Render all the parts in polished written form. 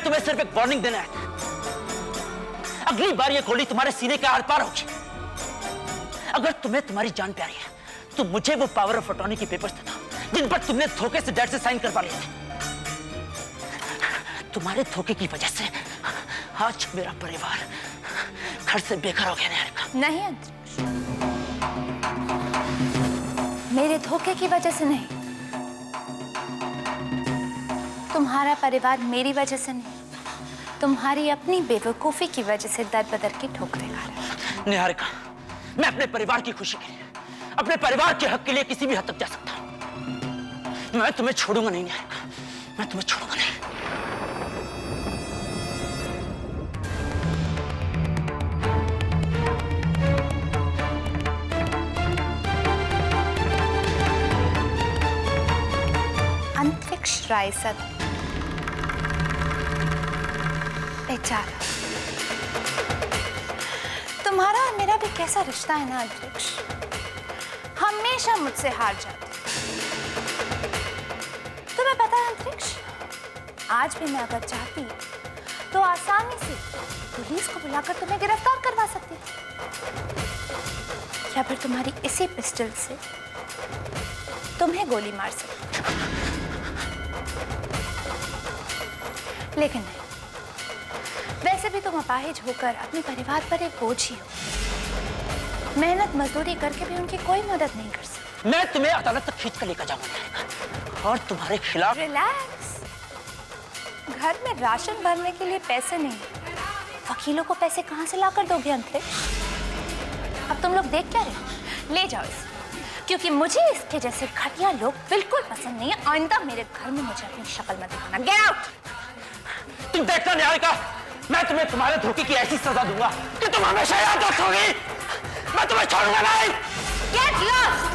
तुम्हें सिर्फ एक वार्निंग देना है। अगली बार ये गोली तुम्हारे सीने के आर पार होगी। अगर तुम्हें तुम्हारी जान प्यारी है तो मुझे वो पावर ऑफ अटॉर्नी के पेपर्स देना जिन पर तुमने धोखे से डैड से साइन करवा लिए थे। तुम्हारे धोखे की वजह से आज मेरा परिवार घर से बेघर हो गया। नहीं अंतरिक्ष, मेरे धोखे की वजह से नहीं, तुम्हारा परिवार मेरी वजह से नहीं, तुम्हारी अपनी बेवकूफी की वजह से दर बदर की ठोकरें खा रहा है। निहारिका, मैं अपने परिवार की खुशी के लिए, अपने परिवार के हक के लिए किसी भी हद तक जा सकता हूं। मैं तुम्हें छोड़ूंगा नहीं निहारिका, मैं तुम्हें छोड़ूंगा नहीं। अंतरिक्ष राय सर बेचारा, तुम्हारा और मेरा भी कैसा रिश्ता है ना अंतरिक्ष, हमेशा मुझसे हार जाते। तुम्हें पता है अंतरिक्ष, आज भी मैं अगर चाहती तो आसानी से पुलिस को बुलाकर तुम्हें गिरफ्तार करवा सकती थी, या फिर तुम्हारी इसी पिस्टल से तुम्हें गोली मार सकती। लेकिन नहीं, वैसे भी तुम अपाहिज होकर अपने परिवार पर एक बोझ ही हो। मेहनत मजदूरी करके भी उनकी कोई मदद नहीं कर सकती। मैं तुम्हें अदालत तक खींच कर लेकर जाऊंगा और तुम्हारे खिलाफ। रिलैक्स, घर में राशन भरने के लिए पैसे नहीं, वकीलों को पैसे कहां से लाकर दोगे अंतरिक्ष? अब तुम लोग देख क्या रहे, ले जाओ इसे, क्योंकि मुझे इसके जैसे घटिया लोग बिल्कुल पसंद नहीं है। आइंदा मेरे घर में मुझे अपनी शक्ल मत दिखाना। Get out. तुम देखना निहारिका, मैं तुम्हें तुम्हारे धोखे की ऐसी सजा दूंगा कि तुम हमेशा याद रखोगी। मैं तुम्हें छोड़ूंगा नहीं। Get lost.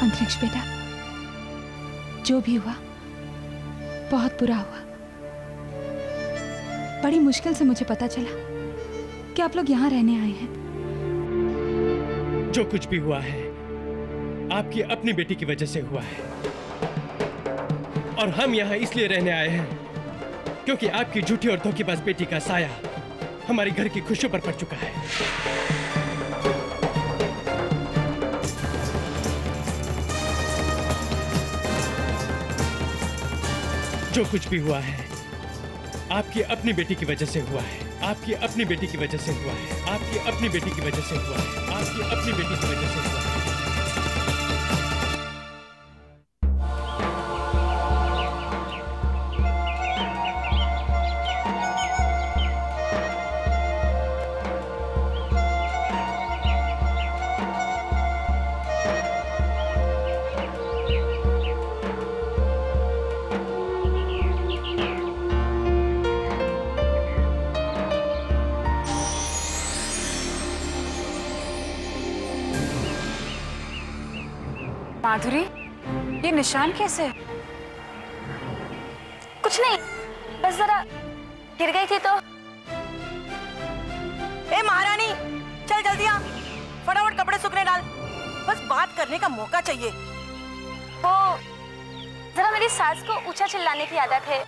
अंतरिक्ष बेटा, जो भी हुआ बहुत बुरा हुआ। बड़ी मुश्किल से मुझे पता चला कि आप लोग यहाँ रहने आए हैं। जो कुछ भी हुआ है आपकी अपनी बेटी की वजह से हुआ है, और हम यहाँ इसलिए रहने आए हैं क्योंकि आपकी झूठी और धोखेबाज बेटी का साया हमारे घर की खुशियों पर पड़ चुका है। जो कुछ भी हुआ है आपकी अपनी बेटी की वजह से हुआ है, आपकी अपनी बेटी की वजह से हुआ है, आपकी अपनी बेटी की वजह से हुआ है, आपकी अपनी बेटी की वजह से हुआ है। माधुरी, ये निशान कैसे है? कुछ नहीं, बस जरा गिर गई थी तो। ए महारानी, चल जल्दी आ, फटाफट कपड़े सूखने डाल, बस बात करने का मौका चाहिए। वो जरा मेरी सास को ऊंचा चिल्लाने की आदत है,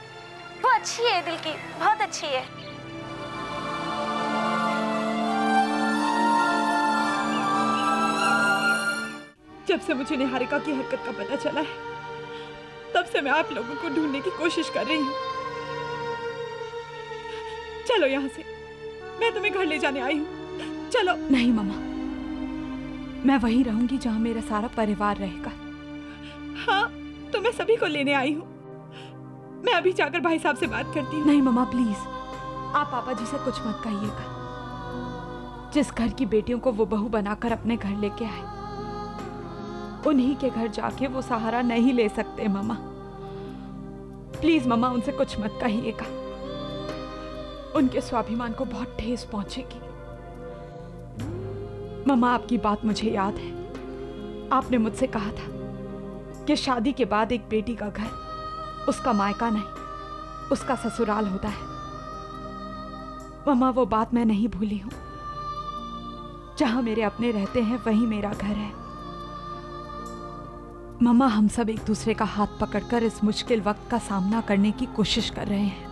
वो अच्छी है दिल की, बहुत अच्छी है। जब से मुझे निहारिका की हरकत का पता चला है, तब से मैं आप लोगों को ढूंढने की कोशिश कर रही हूँ। चलो यहाँ से, मैं तुम्हें घर ले जाने आई हूँ, चलो। नहीं मम्मा, मैं वहीं रहूंगी जहाँ मेरा सारा परिवार रहेगा। हाँ, तो मैं सभी को लेने आई हूँ। मैं अभी जाकर भाई साहब से बात करती हूँ। नहीं मम्मा प्लीज, आप पापा जी से कुछ मत कहिएगा। जिस घर की बेटियों को वो बहू बनाकर अपने घर लेके आए, उन्हीं के घर जाके वो सहारा नहीं ले सकते। मामा प्लीज मामा, उनसे कुछ मत कहिएगा, उनके स्वाभिमान को बहुत ठेस पहुंचेगी। मामा आपकी बात मुझे याद है, आपने मुझसे कहा था कि शादी के बाद एक बेटी का घर उसका मायका नहीं, उसका ससुराल होता है। मामा वो बात मैं नहीं भूली हूं। जहां मेरे अपने रहते हैं वही मेरा घर है। मामा हम सब एक दूसरे का हाथ पकड़कर इस मुश्किल वक्त का सामना करने की कोशिश कर रहे हैं।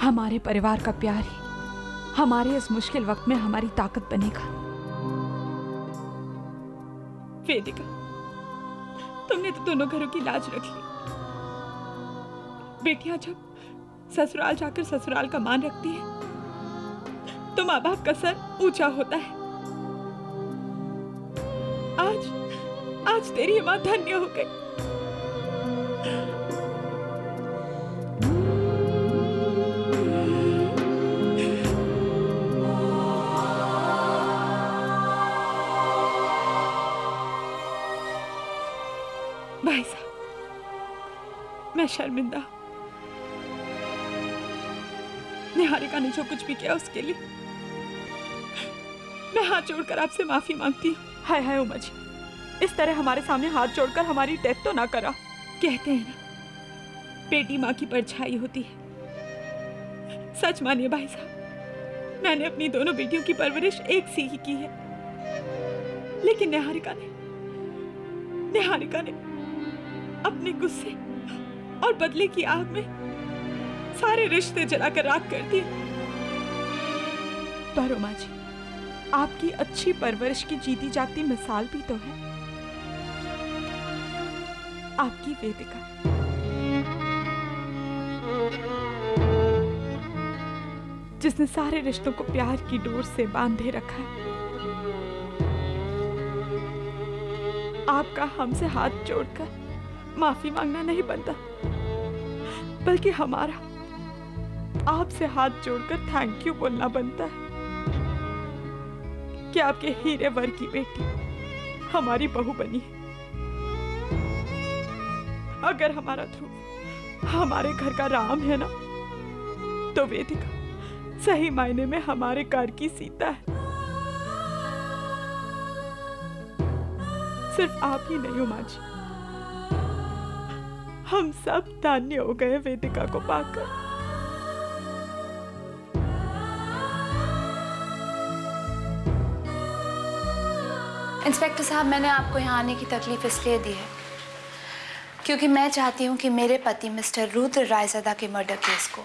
हमारे परिवार का प्यार ही हमारे इस मुश्किल वक्त में हमारी ताकत बनेगा। वेदिका, तुमने तो दोनों घरों की लाज रख ली। बेटियां जब ससुराल जाकर ससुराल का मान रखती है तो माँ बाप का सर ऊंचा होता है। आज तेरी माँ धन्य हो गई। भाई साहब, मैं शर्मिंदा हूं। निहारिका ने जो कुछ भी किया उसके लिए मैं हाथ जोड़कर आपसे माफी मांगती हूँ। हाय हाय उमा जी, इस तरह हमारे सामने हाथ जोड़कर हमारी डेथ तो ना करा। कहते हैं ना, बेटी माँ की परछाई होती है। सच मानिए भाई साहब, मैंने अपनी दोनों बेटियों की परवरिश एक सी ही की है, लेकिन निहारिका ने अपने गुस्से और बदले की आग में सारे रिश्ते जलाकर राख कर दिए। पर उमा जी, आपकी अच्छी परवरिश की जीती जागती मिसाल भी तो है आपकी वेदिका। जिसने सारे रिश्तों को प्यार की डोर से बांधे रखा है। आपका हमसे हाथ जोड़कर माफी मांगना नहीं बनता, बल्कि हमारा आपसे हाथ जोड़कर थैंक यू बोलना बनता है कि आपके हीरे वर की बेटी हमारी बहू बनी है। अगर हमारा ध्रुव हमारे घर का राम है ना, तो वेदिका सही मायने में हमारे घर की सीता है। सिर्फ आप ही नहीं उमा जी, हम सब धन्य हो गए वेदिका को पाकर। इंस्पेक्टर साहब, मैंने आपको यहाँ आने की तकलीफ इसलिए दी है क्योंकि मैं चाहती हूँ कि मेरे पति मिस्टर रुद्र रायज़दा के मर्डर केस को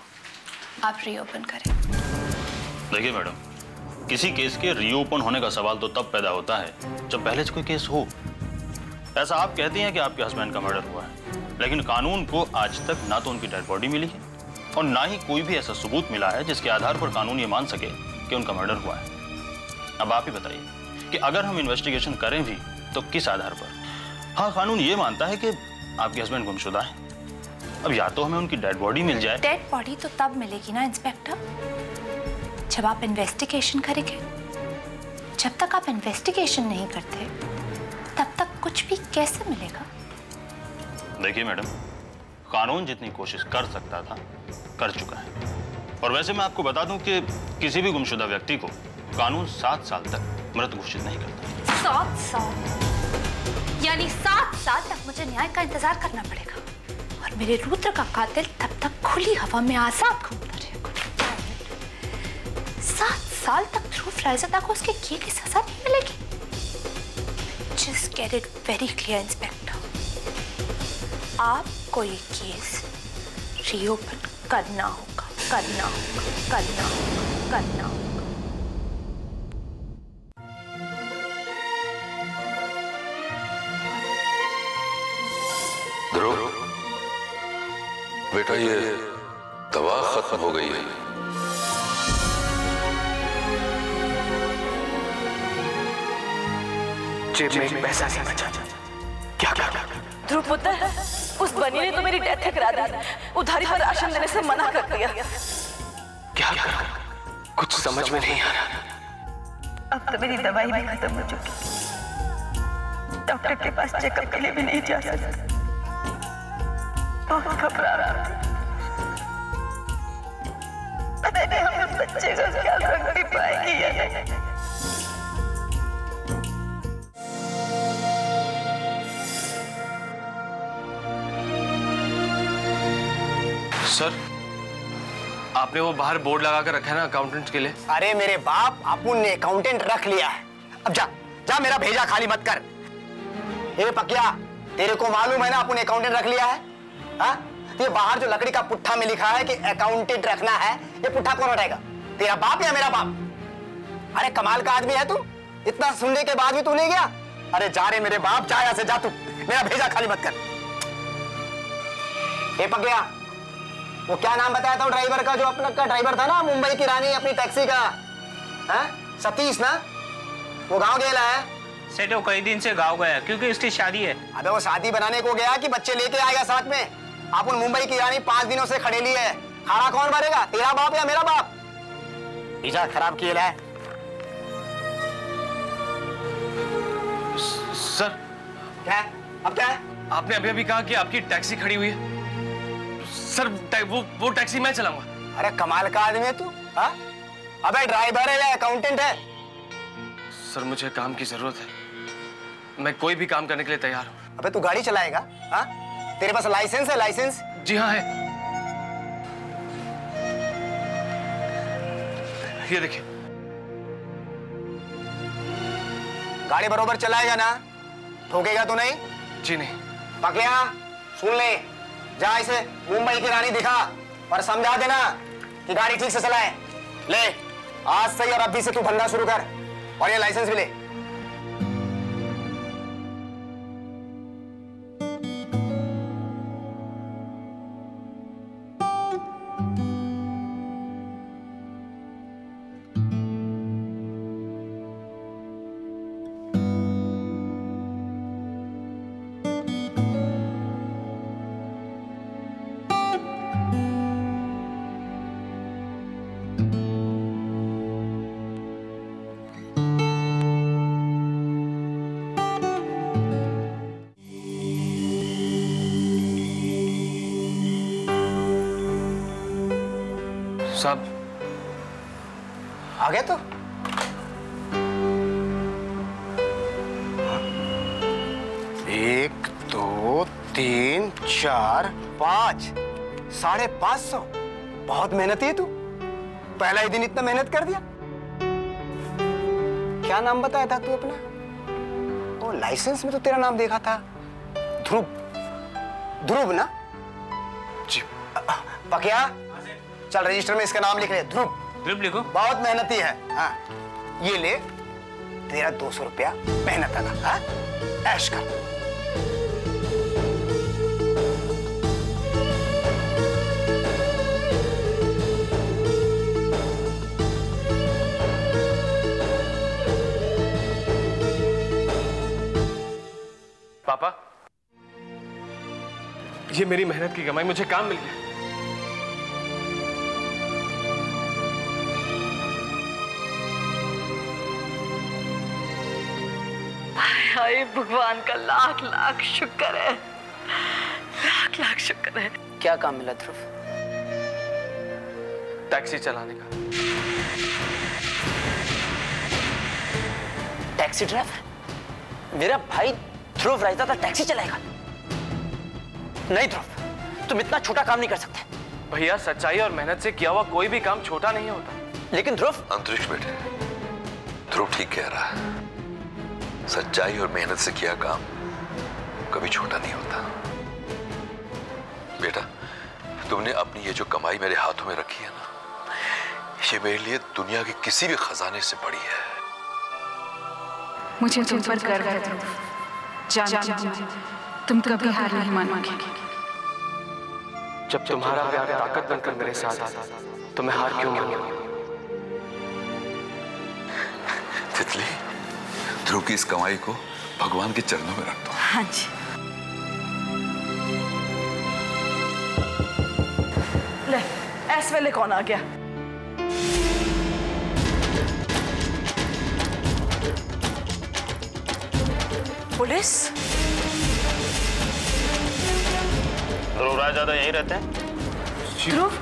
आप रीओपन करें। देखिए मैडम, किसी केस के रीओपन होने का सवाल तो तब पैदा होता है जब पहले से कोई केस हो। ऐसा आप कहती हैं कि आपके हस्बैंड का मर्डर हुआ है, लेकिन कानून को आज तक ना तो उनकी डेड बॉडी मिली है और ना ही कोई भी ऐसा सबूत मिला है जिसके आधार पर कानून ये मान सके कि उनका मर्डर हुआ है। अब आप ही बताइए कि अगर हम इन्वेस्टिगेशन करें भी तो किस आधार पर? हाँ, कानून ये मानता है कि आपके हस्बैंड गुमशुदा है। अब या तो हमें उनकी डेड बॉडी मिल जाए। डेड बॉडी तो तब मिलेगी ना इंस्पेक्टर, जब आप इन्वेस्टिगेशन करेंगे। जब तक आप इन्वेस्टिगेशन नहीं करते तब तक कुछ भी कैसे मिलेगा? देखिए मैडम, कानून जितनी कोशिश कर सकता था कर चुका है। और वैसे मैं आपको बता दूं कि किसी भी गुमशुदा व्यक्ति को कानून 7 साल तक मृत घोषित नहीं करता। 7 साल? यानी 7 साल तक मुझे न्याय का इंतजार करना पड़ेगा और मेरे रुद्र का कातिल तब तक खुली हवा में आजाद घूमता रहेगा। 7 साल तक ध्रुव रायज़दा को उसके किए की सजा नहीं मिलेगी। Just get it very clear, inspector. आपको ये केस रीओपन करना होगा, करना होगा, करना होगा, करना होगा। ध्रुव बेटा, ये दवा खत्म हो गई है। जेब में एक पैसा नहीं बचा। क्या क्या क्या? ध्रुव पुत्र, उस बनी ने तो मेरी डेथ करा दी। उधारी पर राशन देने से मना कर दिया। क्या क्या? कुछ समझ में नहीं आ रहा। अब तो मेरी दवाई भी खत्म हो चुकी, डॉक्टर के पास चेकअप के लिए भी नहीं जा सकती। बहुत घबरा रहा हूं। पता नहीं हम बच्चे का ख्याल रख भी पाएंगे या नहीं। सर, आपने वो बाहर बोर्ड लगा कर रखा है ना अकाउंटेंट के लिए? अरे मेरे बाप, अपन ने अकाउंटेंट रख लिया है। अब जा जा, मेरा भेजा खाली मत कर। ये पकिया, तेरे को मालूम है ना अपन अकाउंटेंट रख लिया है? हाँ? तो ये बाहर जो लकड़ी का पुट्ठा में लिखा है कि अकाउंटेंट रखना है, ये पुट्ठा कौन हटाएगा? तेरा बाप या मेरा बाप? अरे कमाल का आदमी है तू, इतना सुनने के बाद भी तू नहीं गया? अरे जा रे मेरे बाप, जा यहाँ से जा, तू मेरा भेजा खाली मत कर। ये पकिया, वो क्या नाम बताया था ड्राइवर का, जो अपना का ड्राइवर था ना, मुंबई की रानी अपनी टैक्सी का, है? सतीश ना? वो गांव गेला है? सेठ, वो कई दिन से गांव गया क्योंकि उसकी शादी है। अबे वो शादी बनाने को गया कि बच्चे लेके आएगा साथ में? अपन मुंबई की रानी 5 दिनों से खड़ेली है, खाना कौन भरेगा? तेरा बाप या मेरा बाप? वीजा खराब किए है। सर, क्या है? अब क्या है? आपने अभी अभी कहा कि आपकी टैक्सी खड़ी हुई है। सर, वो टैक्सी मैं चलाऊंगा। अरे कमाल का आदमी है तू, हाँ? अबे ड्राइवर है या अकाउंटेंट है? सर, मुझे काम की जरूरत है, मैं कोई भी काम करने के लिए तैयार हूँ। अबे तू गाड़ी चलाएगा? हाँ? तेरे पास लाइसेंस है? लाइसेंस? जी हाँ है, ये देखिए। गाड़ी बरोबर चलाएगा ना? ठोकेगा तो नहीं? जी नहीं। पकिया सुन ले, जा इसे मुंबई की रानी दिखा और समझा देना कि गाड़ी ठीक से चलाए। ले, आज से और अभी से तू धंधा शुरू कर, और ये लाइसेंस भी ले। साहब आ गए तो? एक, दो, तीन, चार, 5, 550। बहुत मेहनती है तू, पहला ही दिन इतना मेहनत कर दिया। क्या नाम बताया था तू अपना? वो लाइसेंस में तो तेरा नाम देखा था, ध्रुव। ध्रुव ना? जी। पकिया, चल रजिस्टर में इसका नाम लिख ले, ध्रुव। ध्रुव लिखो। बहुत मेहनती है। हाँ, ये ले तेरा 200 रुपया मेहनत का। हाँ? ऐश कर। पापा, ये मेरी मेहनत की कमाई, मुझे काम मिल गया। हाय भगवान का लाख लाख शुक्र है, लाख लाख शुक्र है। क्या काम मिला ध्रुव? टैक्सी चलाने का। Taxi driver? मेरा भाई ध्रुव रहता था टैक्सी चलाएगा? नहीं ध्रुव, तुम इतना छोटा काम नहीं कर सकते। भैया, सच्चाई और मेहनत से किया हुआ कोई भी काम छोटा नहीं होता। लेकिन ध्रुव। अंतरिक्ष बेटे, ध्रुव ठीक कह रहा है। सच्चाई और मेहनत से किया काम कभी छोटा नहीं होता। बेटा, तुमने अपनी ये जो कमाई मेरे हाथों में रखी है ना, ये मेरे लिए दुनिया के किसी भी खजाने से बड़ी है। मुझे तुम पर गर्व है ध्रुव। जान तुम कभी हार नहीं मानोगे। जब तुम्हारा प्यार ताकत बनकर मेरे साथ आता तो मैं हार क्यों मानूं? तितली, ध्रुव की इस कमाई को भगवान के चरणों में रख दो। हाँ जी। ले, ऐस वेले कौन आ गया? पुलिस? ध्रुव रायजादा यहीं रहते हैं? ध्रुव?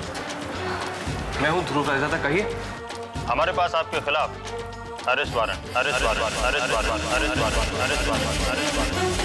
मैं हूँ ध्रुव रायजादा, कहिए। हमारे पास आपके खिलाफ arrest warrant, arrest warrant, arrest warrant, arrest warrant, arrest warrant, arrest warrant.